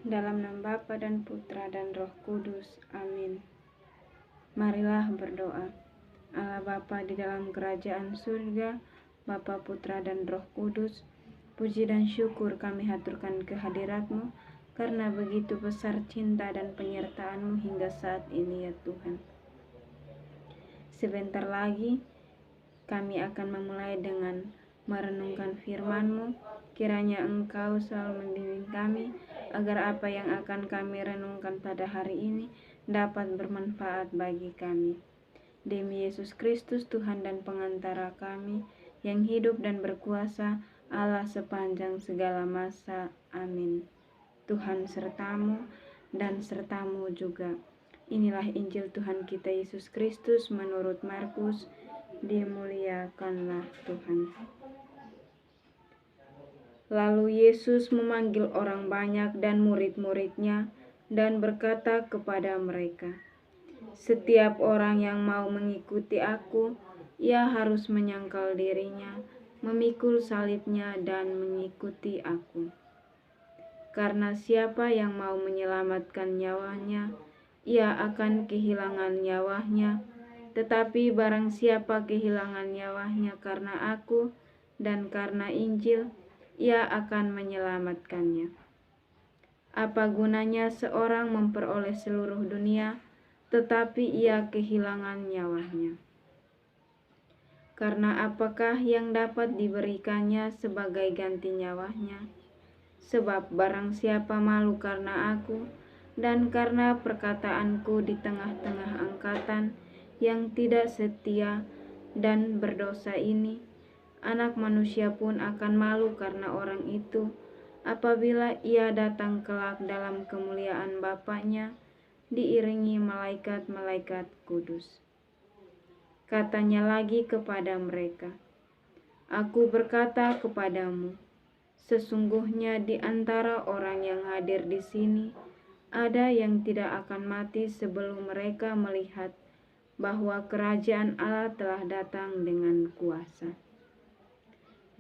Dalam nama Bapa dan Putra dan Roh Kudus. Amin. Marilah berdoa. Allah Bapa di dalam kerajaan surga, Bapa, Putra dan Roh Kudus, puji dan syukur kami haturkan kehadirat-Mu, karena begitu besar cinta dan penyertaan-Mu hingga saat ini ya Tuhan. Sebentar lagi kami akan memulai dengan merenungkan firman-Mu. Kiranya Engkau selalu membimbing kami, agar apa yang akan kami renungkan pada hari ini dapat bermanfaat bagi kami. Demi Yesus Kristus, Tuhan dan pengantara kami, yang hidup dan berkuasa, Allah sepanjang segala masa. Amin. Tuhan sertamu dan sertamu juga. Inilah Injil Tuhan kita Yesus Kristus menurut Markus. Dimuliakanlah Tuhan. Lalu Yesus memanggil orang banyak dan murid-muridnya dan berkata kepada mereka, "Setiap orang yang mau mengikuti aku, ia harus menyangkal dirinya, memikul salibnya dan mengikuti aku. Karena siapa yang mau menyelamatkan nyawanya, ia akan kehilangan nyawanya. Tetapi barang siapa kehilangan nyawanya karena aku dan karena Injil, ia akan menyelamatkannya. Apa gunanya seorang memperoleh seluruh dunia, tetapi ia kehilangan nyawanya? Karena apakah yang dapat diberikannya sebagai ganti nyawanya? Sebab barang siapa malu karena aku dan karena perkataanku di tengah-tengah angkatan yang tidak setia dan berdosa ini, Anak Manusia pun akan malu karena orang itu, apabila ia datang kelak dalam kemuliaan Bapa-Nya, diiringi malaikat-malaikat kudus." Katanya lagi kepada mereka, "Aku berkata kepadamu, sesungguhnya di antara orang yang hadir di sini, ada yang tidak akan mati sebelum mereka melihat bahwa kerajaan Allah telah datang dengan kuasa."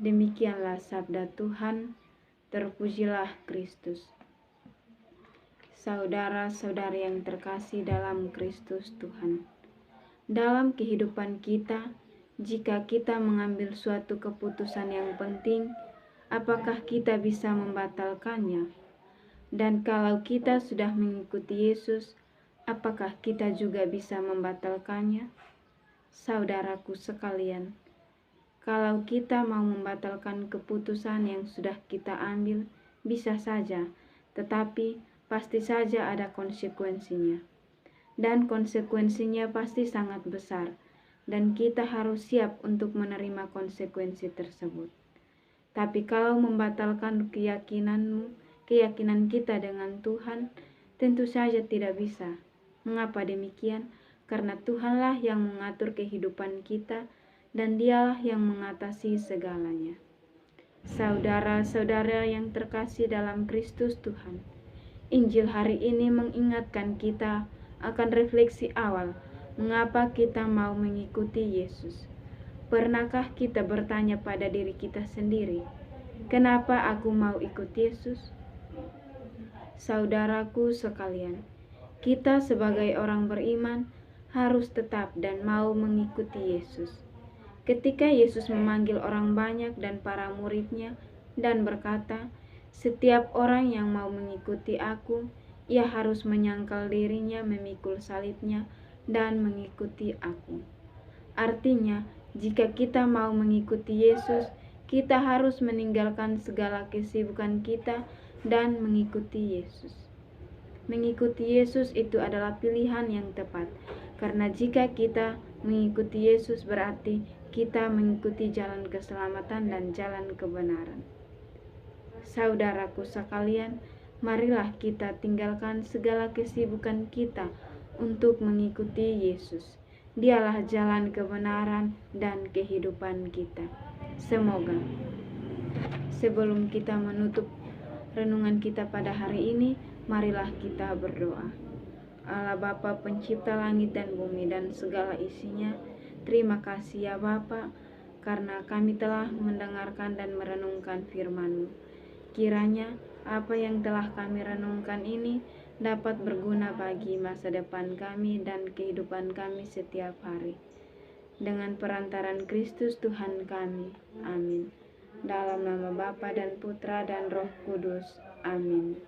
Demikianlah sabda Tuhan, terpujilah Kristus. Saudara-saudari yang terkasih dalam Kristus Tuhan, dalam kehidupan kita, jika kita mengambil suatu keputusan yang penting, apakah kita bisa membatalkannya? Dan kalau kita sudah mengikuti Yesus, apakah kita juga bisa membatalkannya? Saudaraku sekalian, kalau kita mau membatalkan keputusan yang sudah kita ambil, bisa saja, tetapi pasti saja ada konsekuensinya. Dan konsekuensinya pasti sangat besar, dan kita harus siap untuk menerima konsekuensi tersebut. Tapi kalau membatalkan keyakinan kita dengan Tuhan, tentu saja tidak bisa. Mengapa demikian? Karena Tuhanlah yang mengatur kehidupan kita, dan Dialah yang mengatasi segalanya. Saudara-saudara yang terkasih dalam Kristus Tuhan, Injil hari ini mengingatkan kita akan refleksi awal mengapa kita mau mengikuti Yesus. Pernahkah kita bertanya pada diri kita sendiri, kenapa aku mau ikut Yesus? Saudaraku sekalian, kita sebagai orang beriman harus tetap dan mau mengikuti Yesus. Ketika Yesus memanggil orang banyak dan para muridnya dan berkata, "Setiap orang yang mau mengikuti aku, ia harus menyangkal dirinya, memikul salibnya, dan mengikuti aku." Artinya, jika kita mau mengikuti Yesus, kita harus meninggalkan segala kesibukan kita dan mengikuti Yesus. Mengikuti Yesus itu adalah pilihan yang tepat, karena jika kita mengikuti Yesus berarti kita mengikuti jalan keselamatan dan jalan kebenaran. Saudaraku sekalian, marilah kita tinggalkan segala kesibukan kita untuk mengikuti Yesus. Dialah jalan kebenaran dan kehidupan kita. Semoga sebelum kita menutup renungan kita pada hari ini, marilah kita berdoa. Allah Bapa pencipta langit dan bumi dan segala isinya, terima kasih ya Bapa, karena kami telah mendengarkan dan merenungkan firman-Mu. Kiranya apa yang telah kami renungkan ini dapat berguna bagi masa depan kami dan kehidupan kami setiap hari. Dengan perantaran Kristus Tuhan kami. Amin. Dalam nama Bapa dan Putra dan Roh Kudus. Amin.